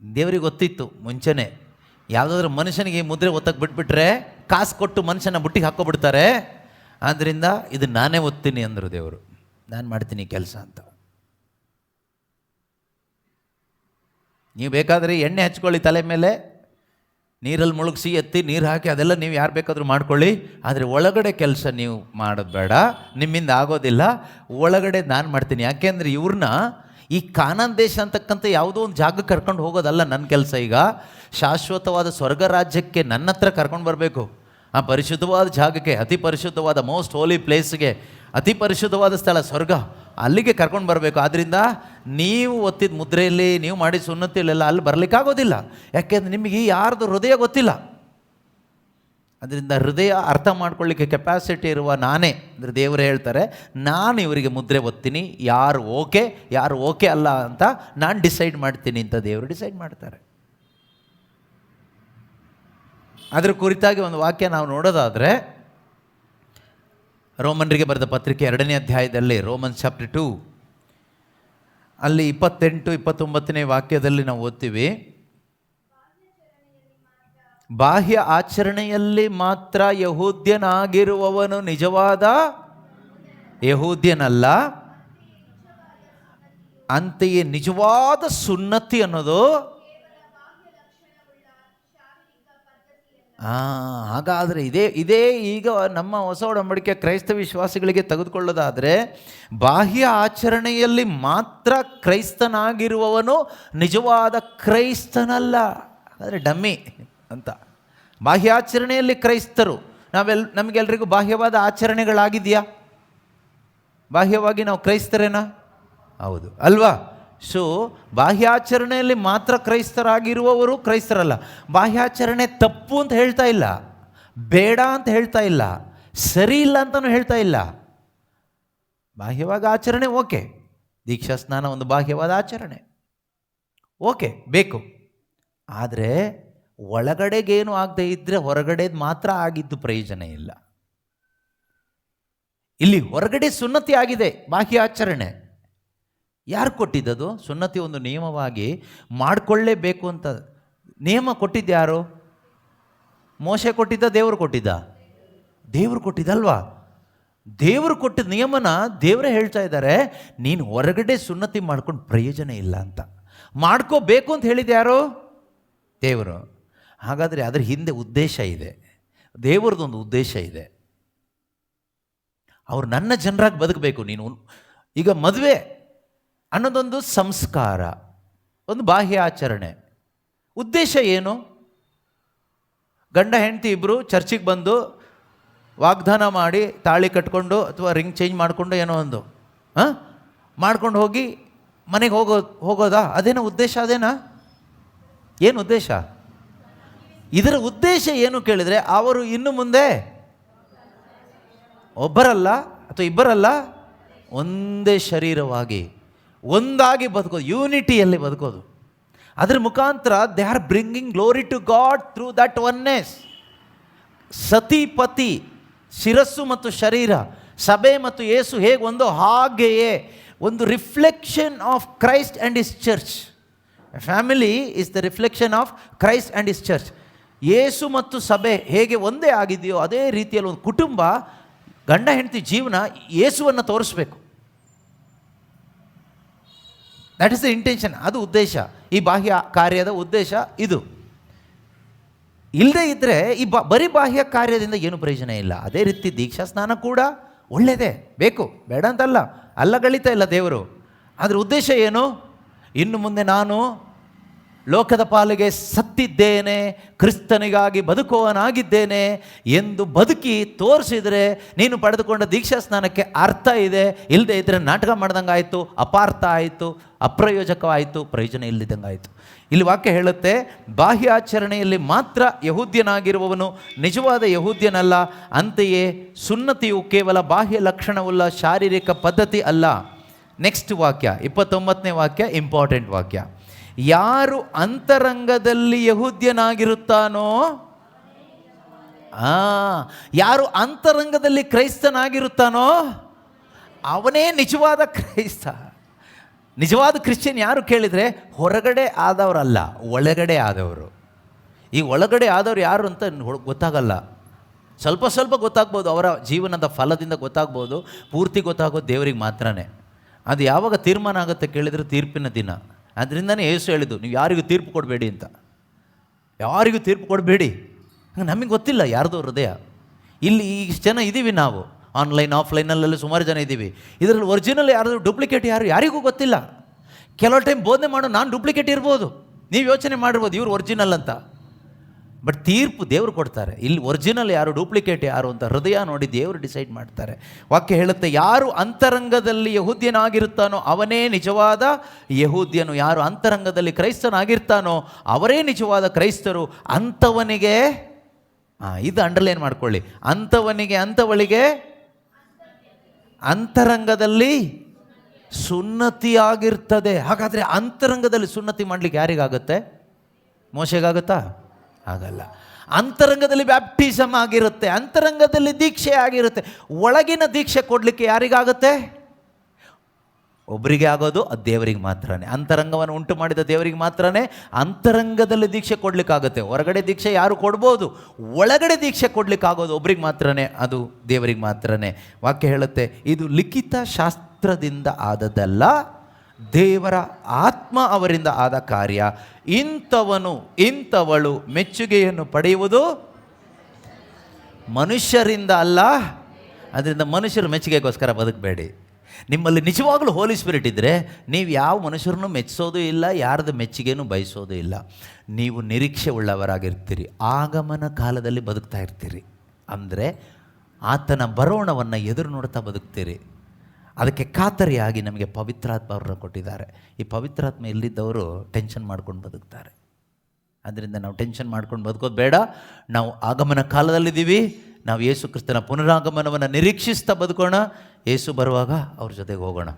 ದೇವರಿಗೆ ಗೊತ್ತಿತ್ತು ಮುಂಚೆನೇ, ಯಾವುದಾದ್ರೂ ಮನುಷ್ಯನಿಗೆ ಈ ಮುದ್ರೆ ಒತ್ತಕ್ಕೆ ಬಿಟ್ಬಿಟ್ರೆ ಕಾಸು ಕೊಟ್ಟು ಮನುಷ್ಯನ ಬುಟ್ಟಿಗೆ ಹಾಕ್ಕೊಬಿಡ್ತಾರೆ. ಆದ್ದರಿಂದ ಇದು ನಾನೇ ಒತ್ತೀನಿ ಅಂದರು ದೇವರು. ನಾನು ಮಾಡ್ತೀನಿ ಕೆಲಸ ಅಂತ. ನೀವು ಬೇಕಾದರೆ ಎಣ್ಣೆ ಹಚ್ಕೊಳ್ಳಿ ತಲೆ ಮೇಲೆ, ನೀರಲ್ಲಿ ಮುಳುಗಿಸಿ ಎತ್ತಿ ನೀರು ಹಾಕಿ ಅದೆಲ್ಲ ನೀವು ಯಾರು ಬೇಕಾದರೂ ಮಾಡ್ಕೊಳ್ಳಿ. ಆದರೆ ಒಳಗಡೆ ಕೆಲಸ ನೀವು ಮಾಡೋದು ಬೇಡ, ನಿಮ್ಮಿಂದ ಆಗೋದಿಲ್ಲ. ಒಳಗಡೆ ನಾನು ಮಾಡ್ತೀನಿ. ಯಾಕೆಂದರೆ ಇವ್ರನ್ನ ಈ ಕಾನಾನ್ ದೇಶ ಅಂತಕ್ಕಂಥ ಯಾವುದೋ ಒಂದು ಜಾಗಕ್ಕೆ ಕರ್ಕೊಂಡು ಹೋಗೋದಲ್ಲ ನನ್ನ ಕೆಲಸ. ಈಗ ಶಾಶ್ವತವಾದ ಸ್ವರ್ಗ ರಾಜ್ಯಕ್ಕೆ ನನ್ನ ಹತ್ರ ಕರ್ಕೊಂಡು ಬರಬೇಕು. ಆ ಪರಿಶುದ್ಧವಾದ ಜಾಗಕ್ಕೆ, ಅತಿ ಪರಿಶುದ್ಧವಾದ ಮೋಸ್ಟ್ ಹೋಲಿ ಪ್ಲೇಸ್ಗೆ, ಅತಿ ಪರಿಶುದ್ಧವಾದ ಸ್ಥಳ ಸ್ವರ್ಗ, ಅಲ್ಲಿಗೆ ಕರ್ಕೊಂಡು ಬರಬೇಕು. ಆದ್ದರಿಂದ ನೀವು ಒತ್ತಿದ ಮುದ್ರೆಯಲ್ಲಿ, ನೀವು ಮಾಡಿದ ಸುನ್ನತಿಯಲ್ಲೆಲ್ಲ ಅಲ್ಲಿ ಬರಲಿಕ್ಕಾಗೋದಿಲ್ಲ. ಯಾಕೆಂದರೆ ನಿಮಗೆ ಯಾರ್ದು ಹೃದಯ ಗೊತ್ತಿಲ್ಲ. ಅದರಿಂದ ಹೃದಯ ಅರ್ಥ ಮಾಡ್ಕೊಳ್ಳಿಕ್ಕೆ ಕೆಪಾಸಿಟಿ ಇರುವ ನಾನೇ, ಅಂದರೆ ದೇವರೇ ಹೇಳ್ತಾರೆ, ನಾನು ಇವರಿಗೆ ಮುದ್ರೆ ಒತ್ತೀನಿ, ಯಾರು ಓಕೆ ಅಲ್ಲ ಅಂತ ನಾನು ಡಿಸೈಡ್ ಮಾಡ್ತೀನಿ ಅಂತ ದೇವರು ಡಿಸೈಡ್ ಮಾಡ್ತಾರೆ. ಅದರ ಕುರಿತಾಗಿ ಒಂದು ವಾಕ್ಯ ನಾವು ನೋಡೋದಾದರೆ, ರೋಮನ್ರಿಗೆ ಬರೆದ ಪತ್ರಿಕೆ 2ನೇ ಅಧ್ಯಾಯದಲ್ಲಿ, ರೋಮನ್ಸ್ ಚಾಪ್ಟರ್ 2 ಅಲ್ಲಿ 28-29ನೇ ವಾಕ್ಯದಲ್ಲಿ ನಾವು ಓದ್ತೀವಿ, ಬಾಹ್ಯ ಆಚರಣೆಯಲ್ಲಿ ಮಾತ್ರ ಯಹೂದ್ಯನಾಗಿರುವವನು ನಿಜವಾದ ಯಹೂದ್ಯನಲ್ಲ, ಅಂತೆಯೇ ನಿಜವಾದ ಸುನ್ನತಿ ಅನ್ನೋದು ಹಾಗಾದರೆ ಇದೇ ಈಗ ನಮ್ಮ ಹೊಸ ಒಡಂಬಡಿಕೆ ಕ್ರೈಸ್ತ ವಿಶ್ವಾಸಿಗಳಿಗೆ ತೆಗೆದುಕೊಳ್ಳೋದಾದರೆ, ಬಾಹ್ಯ ಆಚರಣೆಯಲ್ಲಿ ಮಾತ್ರ ಕ್ರೈಸ್ತನಾಗಿರುವವನು ನಿಜವಾದ ಕ್ರೈಸ್ತನಲ್ಲ, ಆದರೆ ಡಮ್ಮಿ ಅಂತ. ಬಾಹ್ಯಾಚರಣೆಯಲ್ಲಿ ಕ್ರೈಸ್ತರು. ನಮಗೆಲ್ಲರಿಗೂ ಬಾಹ್ಯವಾದ ಆಚರಣೆಗಳಾಗಿದೆಯಾ? ಬಾಹ್ಯವಾಗಿ ನಾವು ಕ್ರೈಸ್ತರೇನಾ? ಹೌದು ಅಲ್ವಾ? ಸೊ ಬಾಹ್ಯಾಚರಣೆಯಲ್ಲಿ ಮಾತ್ರ ಕ್ರೈಸ್ತರಾಗಿರುವವರು ಕ್ರೈಸ್ತರಲ್ಲ. ಬಾಹ್ಯಾಚರಣೆ ತಪ್ಪು ಅಂತ ಹೇಳ್ತಾ ಇಲ್ಲ, ಬೇಡ ಅಂತ ಹೇಳ್ತಾ ಇಲ್ಲ, ಸರಿ ಇಲ್ಲ ಅಂತಲೂ ಹೇಳ್ತಾ ಇಲ್ಲ. ಬಾಹ್ಯವಾದ ಆಚರಣೆ ಓಕೆ, ದೀಕ್ಷಾ ಸ್ನಾನ ಒಂದು ಬಾಹ್ಯವಾದ ಆಚರಣೆ ಓಕೆ, ಬೇಕು. ಆದರೆ ಒಳಗಡೆಗೇನು ಆಗದೆ ಇದ್ದರೆ ಹೊರಗಡೆದು ಮಾತ್ರ ಆಗಿದ್ದು ಪ್ರಯೋಜನ ಇಲ್ಲ. ಇಲ್ಲಿ ಹೊರಗಡೆ ಸುನ್ನತಿ ಆಗಿದೆ, ಬಾಹ್ಯ ಆಚರಣೆ ಯಾರು ಕೊಟ್ಟಿದ್ದದು? ಸುನ್ನತಿ ಒಂದು ನಿಯಮವಾಗಿ ಮಾಡಿಕೊಳ್ಳೇಬೇಕು ಅಂತ ನಿಯಮ ಕೊಟ್ಟಿದ್ದು ಯಾರು? ಮೋಶೆ ಕೊಟ್ಟಿದ್ದ? ದೇವರು ಕೊಟ್ಟಿದ್ದ? ದೇವರು ಕೊಟ್ಟಿದ್ದಲ್ವಾ? ದೇವರು ಕೊಟ್ಟಿದ್ದ ನಿಯಮನ ದೇವರೇ ಹೇಳ್ತಾ ಇದ್ದಾರೆ, ನೀನು ಹೊರಗಡೆ ಸುನ್ನತಿ ಮಾಡ್ಕೊಂಡು ಪ್ರಯೋಜನ ಇಲ್ಲ ಅಂತ. ಮಾಡ್ಕೋಬೇಕು ಅಂತ ಹೇಳಿದ್ದು ಯಾರು? ದೇವರು. ಹಾಗಾದರೆ ಅದರ ಹಿಂದೆ ಉದ್ದೇಶ ಇದೆ, ದೇವರದೊಂದು ಉದ್ದೇಶ ಇದೆ. ಅವ್ರು ನನ್ನ ಜನರಾಗಿ ಬದುಕಬೇಕು. ನೀನು ಈಗ ಮದುವೆ ಅನ್ನೋದೊಂದು ಸಂಸ್ಕಾರ, ಒಂದು ಬಾಹ್ಯ ಆಚರಣೆ. ಉದ್ದೇಶ ಏನು? ಗಂಡ ಹೆಂಡತಿ ಇಬ್ಬರು ಚರ್ಚಿಗೆ ಬಂದು ವಾಗ್ದಾನ ಮಾಡಿ ತಾಳಿ ಕಟ್ಕೊಂಡು ಅಥವಾ ರಿಂಗ್ ಚೇಂಜ್ ಮಾಡಿಕೊಂಡು ಏನೋ ಒಂದು ಮಾಡ್ಕೊಂಡು ಹೋಗಿ ಮನೆಗೆ ಹೋಗೋದಾ? ಅದೇನೋ ಉದ್ದೇಶ? ಅದೇನಾ? ಏನು ಉದ್ದೇಶ? ಇದರ ಉದ್ದೇಶ ಏನು ಕೇಳಿದರೆ, ಅವರು ಇನ್ನು ಮುಂದೆ ಒಬ್ಬರಲ್ಲ ಅಥವಾ ಇಬ್ಬರಲ್ಲ, ಒಂದೇ ಶರೀರವಾಗಿ ಒಂದಾಗಿ ಬದುಕೋದು, ಯೂನಿಟಿಯಲ್ಲಿ ಬದುಕೋದು. ಅದರ ಮುಖಾಂತರ they are bringing glory to God through that oneness. ಸತಿಪತಿ, ಶಿರಸ್ಸು ಮತ್ತು ಶರೀರ, ಸಭೆ ಮತ್ತು ಯೇಸು ಹೇಗೆ ಒಂದು, ಹಾಗೆಯೇ ಒಂದು reflection of Christ and his church. Family is the reflection of Christ and his church. ಯೇಸು ಮತ್ತು ಸಭೆ ಹೇಗೆ ಒಂದೇ ಆಗಿದೆಯೋ ಅದೇ ರೀತಿಯಲ್ಲಿ ಒಂದು ಕುಟುಂಬ, ಗಂಡ ಹೆಂಡತಿ ಜೀವನ ಯೇಸುವನ್ನು ತೋರಿಸ್ಬೇಕು. ದ್ಯಾಟ್ ಇಸ್ ದ ಇಂಟೆನ್ಷನ್, ಅದು ಉದ್ದೇಶ. ಈ ಬಾಹ್ಯ ಕಾರ್ಯದ ಉದ್ದೇಶ ಇದು. ಇಲ್ಲದೇ ಇದ್ದರೆ ಈ ಬರೀ ಬಾಹ್ಯ ಕಾರ್ಯದಿಂದ ಏನು ಪ್ರಯೋಜನ ಇಲ್ಲ. ಅದೇ ರೀತಿ ದೀಕ್ಷಾ ಸ್ನಾನ ಕೂಡ ಒಳ್ಳೆಯದೇ, ಬೇಕು, ಬೇಡ ಅಂತಲ್ಲ, ಅಲ್ಲಗಳಿತಾ ಇಲ್ಲ ದೇವರು. ಅದರ ಉದ್ದೇಶ ಏನು? ಇನ್ನು ಮುಂದೆ ನಾನು ಲೋಕದ ಪಾಲಿಗೆ ಸತ್ತಿದ್ದೇನೆ, ಕ್ರಿಸ್ತನಿಗಾಗಿ ಬದುಕುವವನಾಗಿದ್ದೇನೆ ಎಂದು ಬದುಕಿ ತೋರಿಸಿದರೆ ನೀನು ಪಡೆದುಕೊಂಡ ದೀಕ್ಷಾ ಸ್ನಾನಕ್ಕೆ ಅರ್ಥ ಇದೆ. ಇಲ್ಲದೆ ಇದ್ದರೆ ನಾಟಕ ಮಾಡ್ದಂಗೆ ಆಯಿತು, ಅಪಾರ್ಥ ಆಯಿತು, ಅಪ್ರಯೋಜಕವಾಯಿತು, ಪ್ರಯೋಜನ ಇಲ್ಲದಂಗೆ ಆಯಿತು. ಇಲ್ಲಿ ವಾಕ್ಯ ಹೇಳುತ್ತೆ, ಬಾಹ್ಯಾಚರಣೆಯಲ್ಲಿ ಮಾತ್ರ ಯಹೂದ್ಯನಾಗಿರುವವನು ನಿಜವಾದ ಯಹೂದ್ಯನಲ್ಲ, ಅಂತೆಯೇ ಸುನ್ನತಿಯು ಕೇವಲ ಬಾಹ್ಯ ಲಕ್ಷಣವುಳ್ಳ ಶಾರೀರಿಕ ಪದ್ಧತಿ ಅಲ್ಲ. ನೆಕ್ಸ್ಟ್ ವಾಕ್ಯ 29ನೇ ವಾಕ್ಯ, ಇಂಪಾರ್ಟೆಂಟ್ ವಾಕ್ಯ. ಯಾರು ಅಂತರಂಗದಲ್ಲಿ ಯಹೂದ್ಯನಾಗಿರುತ್ತಾನೋ, ಯಾರು ಅಂತರಂಗದಲ್ಲಿ ಕ್ರೈಸ್ತನಾಗಿರುತ್ತಾನೋ ಅವನೇ ನಿಜವಾದ ಕ್ರೈಸ್ತ. ನಿಜವಾದ ಕ್ರಿಶ್ಚಿಯನ್ ಯಾರು ಕೇಳಿದರೆ ಹೊರಗಡೆ ಆದವರಲ್ಲ, ಒಳಗಡೆ ಆದವರು. ಈ ಒಳಗಡೆ ಆದವ್ರು ಯಾರು ಅಂತ ಗೊತ್ತಾಗಲ್ಲ. ಸ್ವಲ್ಪ ಸ್ವಲ್ಪ ಗೊತ್ತಾಗ್ಬೋದು, ಅವರ ಜೀವನದ ಫಲದಿಂದ ಗೊತ್ತಾಗ್ಬೋದು. ಪೂರ್ತಿ ಗೊತ್ತಾಗೋದು ದೇವರಿಗೆ ಮಾತ್ರನೇ. ಅದು ಯಾವಾಗ ತೀರ್ಮಾನ ಆಗುತ್ತೆ ಕೇಳಿದರೆ ತೀರ್ಪಿನ ದಿನ. ಅದರಿಂದನೇ ಯೇಸು ಹೇಳಿದ್ದು, ನೀವು ಯಾರಿಗೂ ತೀರ್ಪು ಕೊಡಬೇಡಿ ಅಂತ. ಯಾರಿಗೂ ತೀರ್ಪು ಕೊಡಬೇಡಿ. ನಮಗೆ ಗೊತ್ತಿಲ್ಲ ಯಾರ್ದು ಹೃದಯ. ಇಲ್ಲಿ ಇಷ್ಟು ಜನ ಇದ್ದೀವಿ ನಾವು, ಆನ್ಲೈನ್ ಆಫ್ಲೈನಲ್ಲೆಲ್ಲ ಸುಮಾರು ಜನ ಇದ್ದೀವಿ. ಇದರಲ್ಲಿ ಒರಿಜಿನಲ್ ಯಾರು ಡೂಪ್ಲಿಕೇಟ್ ಯಾರಿಗೂ ಗೊತ್ತಿಲ್ಲ. ಕೆಲವು ಟೈಮ್ ಬೋಧನೆ ಮಾಡೋ ನಾನು ಡೂಪ್ಲಿಕೇಟ್ ಇರ್ಬೋದು, ನೀವು ಯೋಚನೆ ಮಾಡಿರ್ಬೋದು ಇವ್ರು ಒರಿಜಿನಲ್ ಅಂತ. ಬಟ್ ತೀರ್ಪು ದೇವರು ಕೊಡ್ತಾರೆ. ಇಲ್ಲಿ ಒರಿಜಿನಲ್ ಯಾರು, ಡೂಪ್ಲಿಕೇಟ್ ಯಾರು ಅಂತ ಹೃದಯ ನೋಡಿ ದೇವರು ಡಿಸೈಡ್ ಮಾಡ್ತಾರೆ. ವಾಕ್ಯ ಹೇಳುತ್ತೆ, ಯಾರು ಅಂತರಂಗದಲ್ಲಿ ಯಹೂದ್ಯನಾಗಿರ್ತಾನೋ ಅವನೇ ನಿಜವಾದ ಯಹೂದ್ಯನು, ಯಾರು ಅಂತರಂಗದಲ್ಲಿ ಕ್ರೈಸ್ತನಾಗಿರ್ತಾನೋ ಅವರೇ ನಿಜವಾದ ಕ್ರೈಸ್ತರು. ಅಂಥವನಿಗೆ, ಇದು ಅಂಡರ್ಲೈನ್ ಮಾಡ್ಕೊಳ್ಳಿ, ಅಂಥವನಿಗೆ ಅಂಥವಳಿಗೆ ಅಂತರಂಗದಲ್ಲಿ ಸುನ್ನತಿಯಾಗಿರ್ತದೆ. ಹಾಗಾದರೆ ಅಂತರಂಗದಲ್ಲಿ ಸುನ್ನತಿ ಮಾಡಲಿಕ್ಕೆ ಯಾರಿಗಾಗುತ್ತೆ? ಮೋಶೆಗಾಗುತ್ತಾ? ಆಗಲ್ಲ. ಅಂತರಂಗದಲ್ಲಿ ಬ್ಯಾಪ್ಟಿಸಮ್ ಆಗಿರುತ್ತೆ, ಅಂತರಂಗದಲ್ಲಿ ದೀಕ್ಷೆ ಆಗಿರುತ್ತೆ. ಒಳಗಿನ ದೀಕ್ಷೆ ಕೊಡಲಿಕ್ಕೆ ಯಾರಿಗಾಗುತ್ತೆ? ಒಬ್ಬರಿಗೆ ಆಗೋದು ಅದು ದೇವರಿಗೆ ಮಾತ್ರನೇ. ಅಂತರಂಗವನ್ನು ಉಂಟು ಮಾಡಿದ ದೇವರಿಗೆ ಮಾತ್ರನೇ ಅಂತರಂಗದಲ್ಲಿ ದೀಕ್ಷೆ ಕೊಡಲಿಕ್ಕಾಗುತ್ತೆ. ಹೊರಗಡೆ ದೀಕ್ಷೆ ಯಾರು ಕೊಡ್ಬೋದು, ಒಳಗಡೆ ದೀಕ್ಷೆ ಕೊಡಲಿಕ್ಕಾಗೋದು ಒಬ್ರಿಗೆ ಮಾತ್ರನೇ, ಅದು ದೇವರಿಗೆ ಮಾತ್ರನೇ. ವಾಕ್ಯ ಹೇಳುತ್ತೆ, ಇದು ಲಿಖಿತ ಶಾಸ್ತ್ರದಿಂದ ಆದದ್ದಲ್ಲ, ದೇವರ ಆತ್ಮ ಅವರಿಂದ ಆದ ಕಾರ್ಯ. ಇಂಥವನು ಇಂಥವಳು ಮೆಚ್ಚುಗೆಯನ್ನು ಪಡೆಯುವುದು ಮನುಷ್ಯರಿಂದ ಅಲ್ಲ. ಅದರಿಂದ ಮನುಷ್ಯರ ಮೆಚ್ಚುಗೆಗೋಸ್ಕರ ಬದುಕಬೇಡಿ. ನಿಮ್ಮಲ್ಲಿ ನಿಜವಾಗ್ಲೂ ಹೋಲಿ ಸ್ಪಿರಿಟ್ ಇದ್ದರೆ ನೀವು ಯಾವ ಮನುಷ್ಯರನ್ನು ಮೆಚ್ಚಿಸೋದು ಇಲ್ಲ, ಯಾರ್ದು ಮೆಚ್ಚುಗೆನೂ ಬಯಸೋದು ಇಲ್ಲ. ನೀವು ನಿರೀಕ್ಷೆ ಉಳ್ಳವರಾಗಿರ್ತೀರಿ, ಆಗಮನ ಕಾಲದಲ್ಲಿ ಬದುಕ್ತಾ ಇರ್ತೀರಿ. ಅಂದರೆ ಆತನ ಬರೋಣವನ್ನು ಎದುರು ನೋಡ್ತಾ ಬದುಕ್ತೀರಿ. ಅದಕ್ಕೆ ಖಾತರಿಯಾಗಿ ನಮಗೆ ಪವಿತ್ರಾತ್ಮ ಅವರನ್ನು ಕೊಟ್ಟಿದ್ದಾರೆ. ಈ ಪವಿತ್ರಾತ್ಮ ಇಲ್ಲಿದ್ದವರು ಟೆನ್ಷನ್ ಮಾಡ್ಕೊಂಡು ಬದುಕ್ತಾರೆ. ಅದರಿಂದ ನಾವು ಟೆನ್ಷನ್ ಮಾಡ್ಕೊಂಡು ಬದುಕೋದು ಬೇಡ. ನಾವು ಆಗಮನ ಕಾಲದಲ್ಲಿದ್ದೀವಿ. ನಾವು ಯೇಸು ಕ್ರಿಸ್ತನ ಪುನರಾಗಮನವನ್ನು ನಿರೀಕ್ಷಿಸ್ತಾ ಬದುಕೋಣ. ಯೇಸು ಬರುವಾಗ ಅವ್ರ ಜೊತೆಗೆ ಹೋಗೋಣ.